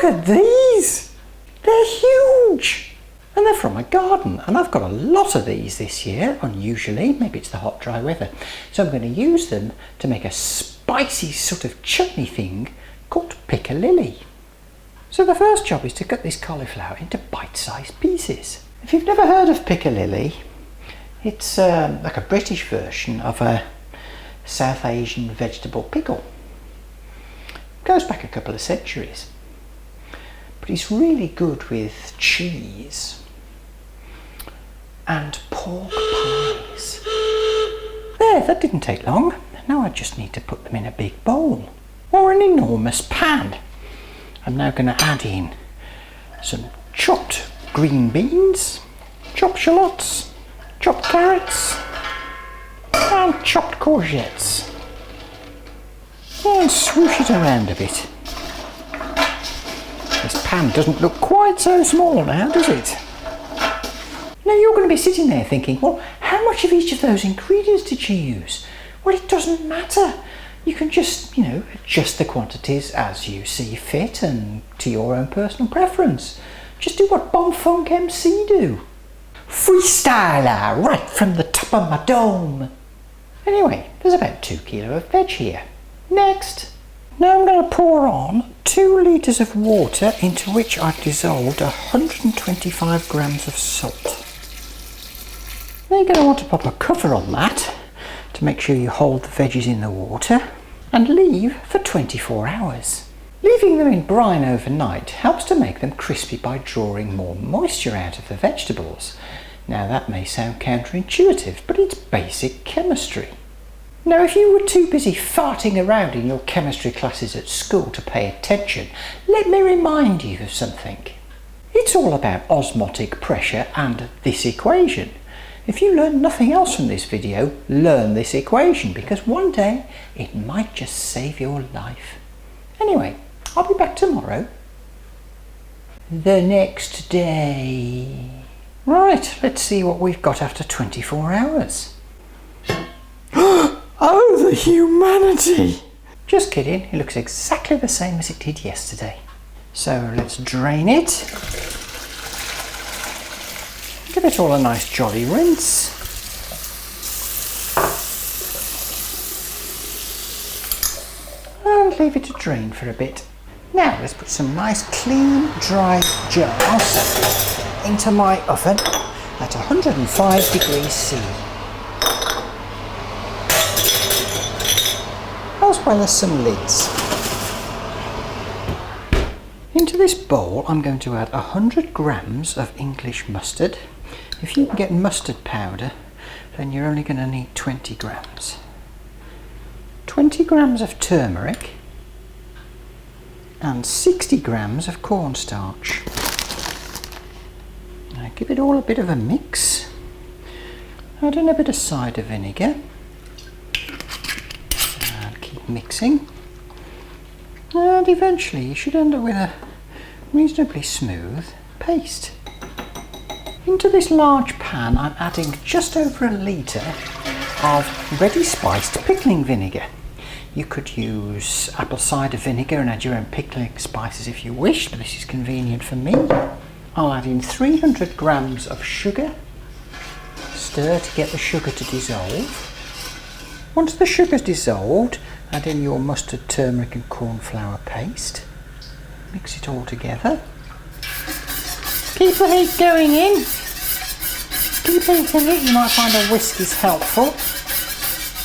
at these! They're huge! And they're from my garden, and I've got a lot of these this year, unusually. Maybe it's the hot, dry weather. So I'm going to use them to make a spicy sort of chutney thing called Piccalilli. So the first job is to cut this cauliflower into bite-sized pieces. If you've never heard of Piccalilli, it's like a British version of a South Asian Vegetable Pickle. It goes back a couple of centuries. But it's really good with cheese and pork pies. There, that didn't take long. Now I just need to put them in a big bowl or an enormous pan. I'm now going to add in some chopped green beans, chopped shallots, chopped carrots and chopped courgettes. And swoosh it around a bit. This pan doesn't look quite so small now, does it? Now you're going to be sitting there thinking, well, how much of each of those ingredients did you use? Well, it doesn't matter. You can just, adjust the quantities as you see fit and to your own personal preference. Just do what Bomfunk MC do. Freestyler right from the top of my dome. Anyway, there's about 2 kilos of veg here. Next. Now I'm going to pour on 2 litres of water into which I've dissolved 125 grams of salt. Now you're going to want to pop a cover on that to make sure you hold the veggies in the water and leave for 24 hours. Leaving them in brine overnight helps to make them crispy by drawing more moisture out of the vegetables. Now that may sound counterintuitive, but it's basic chemistry. Now if you were too busy farting around in your chemistry classes at school to pay attention, let me remind you of something. It's all about osmotic pressure and this equation. If you learn nothing else from this video, learn this equation, because one day it might just save your life. Anyway, I'll be back tomorrow. The next day. Right, let's see what we've got after 24 hours. Oh, the humanity! Just kidding, it looks exactly the same as it did yesterday. So let's drain it. Give it all a nice jolly rinse. And leave it to drain for a bit. Now let's put some nice clean dry jars into my oven at 105 degrees C. As well as some lids. Into this bowl I'm going to add 100 grams of English mustard. If you can get mustard powder, then you're only going to need 20 grams. 20 grams of turmeric and 60 grams of cornstarch. Now give it all a bit of a mix. Add in a bit of cider vinegar. And keep mixing. And eventually you should end up with a reasonably smooth paste. Into this large pan I'm adding just over a litre of ready spiced pickling vinegar. You could use apple cider vinegar and add your own pickling spices if you wish, but this is convenient for me. I'll add in 300 grams of sugar. Stir to get the sugar to dissolve. Once the sugar's dissolved, add in your mustard, turmeric and cornflour paste. Mix it all together. Keep the heat going in. Keep heating it, you might find a whisk is helpful.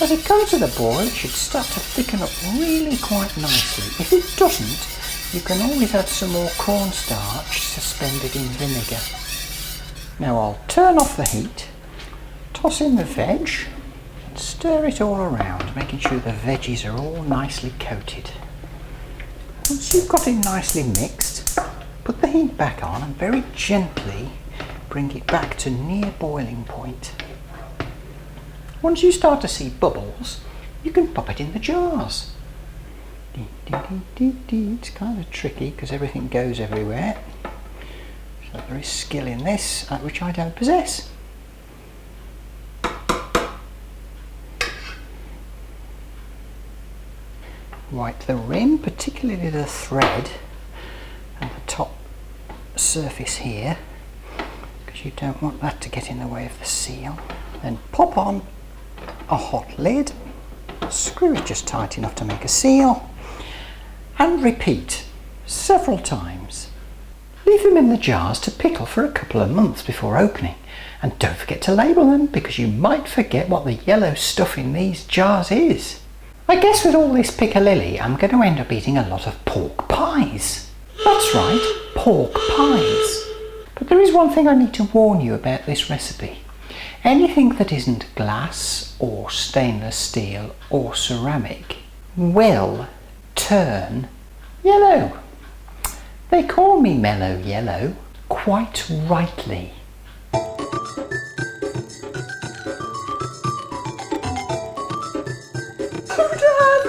As it comes to the boil, it should start to thicken up really quite nicely. If it doesn't, you can always add some more cornstarch suspended in vinegar. Now I'll turn off the heat, toss in the veg, and stir it all around, making sure the veggies are all nicely coated. Once you've got it nicely mixed, put the heat back on and very gently bring it back to near boiling point. Once you start to see bubbles, you can pop it in the jars. It's kind of tricky because everything goes everywhere. So there is skill in this, which I don't possess. Wipe the rim, particularly the thread and the surface here, because you don't want that to get in the way of the seal. Then pop on a hot lid, screw it just tight enough to make a seal, and repeat several times. Leave them in the jars to pickle for a couple of months before opening, and don't forget to label them, because you might forget what the yellow stuff in these jars is. I guess with all this piccalilli I'm going to end up eating a lot of pork pies. That's right, pork pies. But there is one thing I need to warn you about this recipe. Anything that isn't glass or stainless steel or ceramic will turn yellow. They call me mellow yellow, quite rightly. Oh